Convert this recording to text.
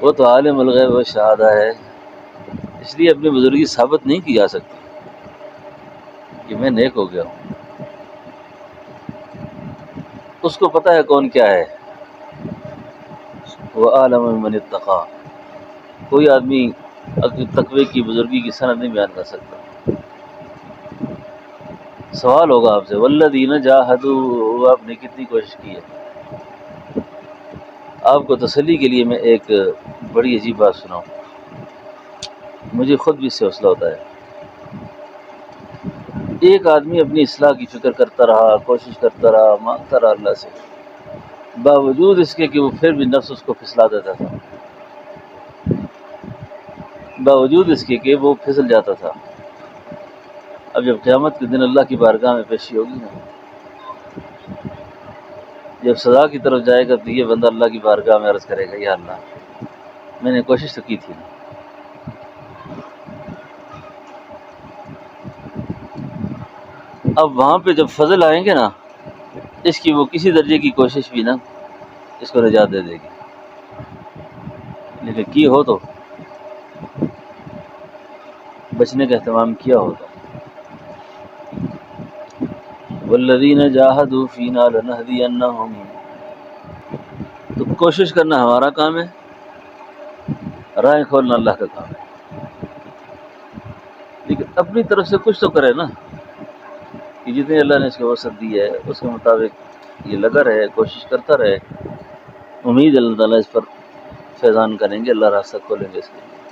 وہ تو عالم الغیب و شہادہ ہے، اس لیے اپنی بزرگی ثابت نہیں کی جا سکتی کہ میں نیک ہو گیا ہوں۔ اس کو پتہ ہے کون کیا ہے۔ وہ عالم من اتقا، کوئی آدمی اپنے تقوی کی بزرگی کی سند نہیں بیان کر سکتا۔ سوال ہوگا آپ سے، والذین جاہدوا، آپ نے کتنی کوشش کی ہے؟ آپ کو تسلی کے لیے میں ایک بڑی عجیب بات سناؤں، مجھے خود بھی اس سے حوصلہ ہوتا ہے۔ ایک آدمی اپنی اصلاح کی فکر کرتا رہا، کوشش کرتا رہا، مانگتا رہا اللہ سے، باوجود اس کے کہ وہ پھر بھی نفس اس کو پھسلا دیتا تھا، باوجود اس کے کہ وہ پھسل جاتا تھا۔ اب جب قیامت کے دن اللہ کی بارگاہ میں پیشی ہوگی نا، جب سزا کی طرف جائے گا تو یہ بندہ اللہ کی بارگاہ میں عرض کرے گا، یا اللہ میں نے کوشش تو کی تھی نا۔ اب وہاں پہ جب فضل آئیں گے نا، اس کی وہ کسی درجے کی کوشش بھی نا اس کو نجات دے دے گی، لیکن کی ہو تو بچنے کا اہتمام کیا ہوتا۔ والذین جاہدوا فینا لنہدینہم، تو کوشش کرنا ہمارا کام ہے، راہیں کھولنا اللہ کا کام ہے، لیکن اپنی طرف سے کچھ تو کرے نا، کہ جتنے اللہ نے اس کو وسعت دی ہے اس کے مطابق یہ لگا رہے، کوشش کرتا رہے۔ امید اللہ تعالیٰ اس پر فیضان کریں گے، اللہ راستہ کھولیں گے اس کے لیے۔